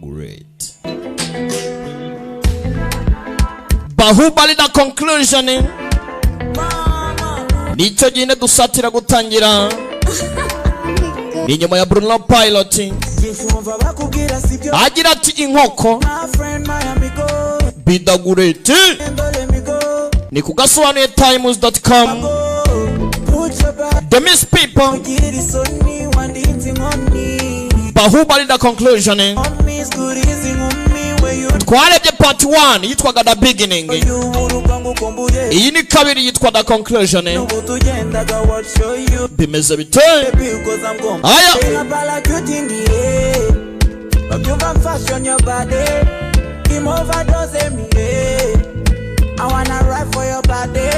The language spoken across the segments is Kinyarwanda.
great. Bahubali the conclusion. Nicho jine dusatira gutangira. Ni nyuma ya Bruno Pilot. Agira ati inkoko be the great. Ni kugasobanuye times.com. The Miss People. Bahubali the conclusion. Twarebye part 1 yitwaga the beginning. Iyi ni kabiri yitwa the conclusion. Bimeze bite? Aya. I wanna ride for your body.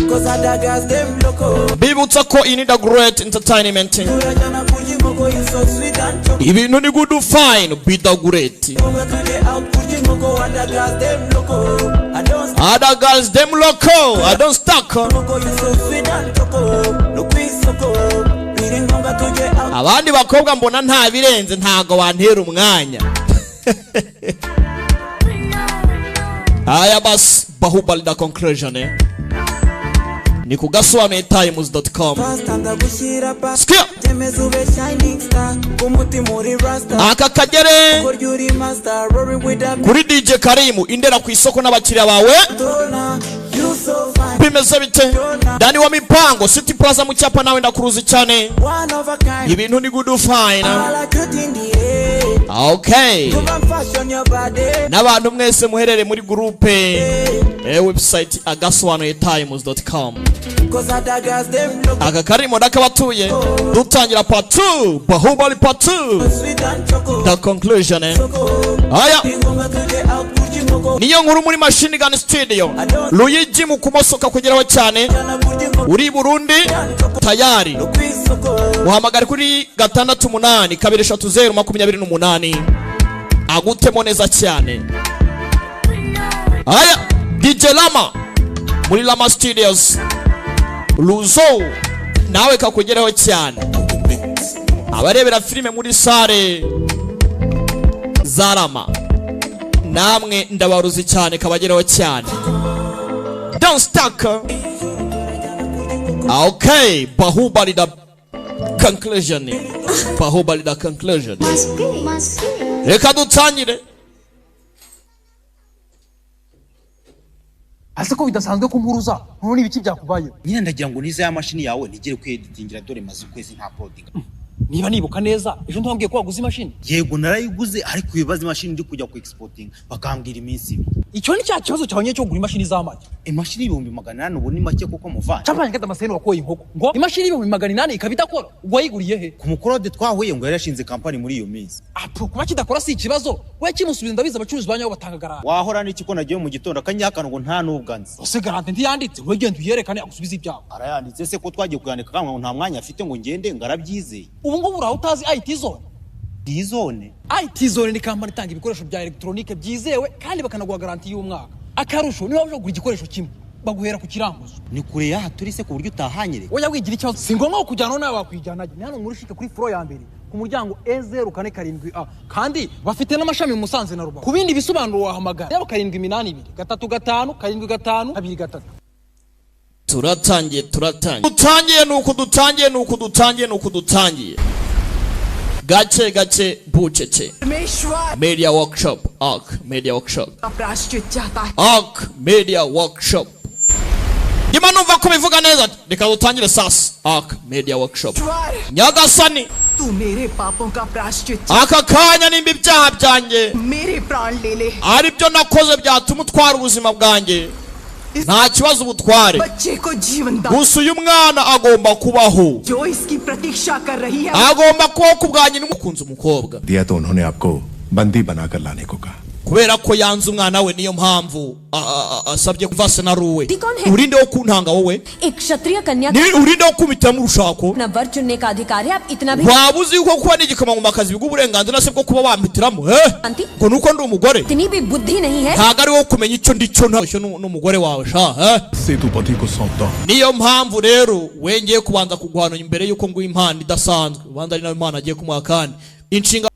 Cause other girls them loco. Bibutsa ko ini the great entertainment. Ibintu ni good fine be the great. Other girls them loco. I don't stuck. Abandi bakobwa mbona nta birenze ntago wantera umwanya. Aya bas Bahubali the conclusion ni kugasobanuye times.com. Aka kagere kuri DJ Karimu indera ku isoko n'abakiriya bawe. Bimeze bite? Dani wa mipango City Plaza mu cyapa nawe ndakuruzi cyane. Ibintu ni good fine. Okay. N'abantu mwese muherere muri groupe website agasobanuye times.com. Aka Karimo dakabatuye dutangira part 2 Bahubali part 2 the conclusion. Aya niyo nkuru muri Machine Gun Studio Luigi mu kumosoka kugeraho cyane uri Burundi tayari muhamagara kuri 6823028 agutemo neza cyane. Aya DJ Lama muri Lama Studios Luzo nawe kakugeraho cyane. Abarebera filime muri sare Zarama namwe ndabaruzi cyane kabageraho cyane. Don't stuck. Okay, Bahubali the conclusion. Bahubali the conclusion. Reka dutangire. Asako bidasanzwe kumpuruza none ibiki byakubaye. Nyine ndagira ngo nize ya mashini yawe nigere kweditingira dore maze kwezi nta uploading. Niba nibuka neza ejo ntambwiye ko waguze imashini. Yego narayiguze ariko ibibazo imashini ndi kujya ku exporting bakambwira iminsi ibiri. Icyo ni cya kibazo cyabonye cyo gura imashini z'amagi. Imashini 800 ubu ni make kuko muvana. Capanye ngata amaseni wakoye inkoko. Ngo imashini 800 ikabidakora. Ubwo yiguriye he? Ku mukorode twahuye ngo yarashinze company muri iyo minsi. Apo kuba kidakora si ikibazo. We kimusubiza ndabiza abacuruzi banyaho batanga garante. Wahora n'iki ko nagiye mu gitondo akanyakana ngo nta n'ubwanzi. Ose garante ntiyanditse we genda uyerekane agusubiza ibyawe. Arayanditse se ko twagiye kuyandika kamwe ngo nta mwanya afite ngo ngende ngarabyizeye. Ubu ngo buraho utazi IT zone. Dizone. IT zone ni company itanga ibikoresho bya electronique byizewe kandi bakanaguha garanti y'umwaka. Akarusho niba uje kugura igikoresho kimwe baguhera ku kiranguzo. Ni kure ya turise ku buryo utahanyereka. Oya wigira ikibazo singonga kujyana nawe wakwijyana. Ni hano muri shike kuri floor ya mbere ku muryango E047A kandi bafite n'amashami mu Musanze na Rubavu. Ku bindi bisobanuro wahamagara 0782 355 7523. Turatangiye dutangiye gace bucece media workshop arc media workshop Gima numva ko bivuga neza reka dutangire sasa arc media workshop Nyagasani तू मेरे पापों का प्रायश्चित aka kanya nimba ibyaha byanjye मेरे प्राण ले ले ari byo nakoze byatuma utwara ubuzima bwanjye nta kibazo ubutware बच्चे को जीवन दान gusa uyu mwana agomba kubaho जो इसकी प्रतीक्षा कर रही है agomba kubaho kubwanjye n'umukunzi umukobwa दिया तो उन्होंने आपको बंदी बनाकर लाने को कहा kubera ko yanze umwana we niyo mpamvu asabye kuva senaruwe urinde wo kuntanga wowe एक क्षत्रिय कन्या ni urinde wo kumita mu rushako अपना वर चुनने का अधिकार है आप इतना भी wabuzi yuko kuba nigikama mu makazi bw'uburenganzira se bwo kuba bampitiramo ngo nuko ndi umugore इतनी भी बुद्धि नहीं है ntago ari wo kumenya icyo ndicyo ntacyo n'umugore wawe sha Sethupathi को सौंपता हूं niyo mpamvu rero wengeye kubanza kugwana imbere yuko nguha impano idasanzwe ubanza ari nayo impano agiye kumuha kandi inshinga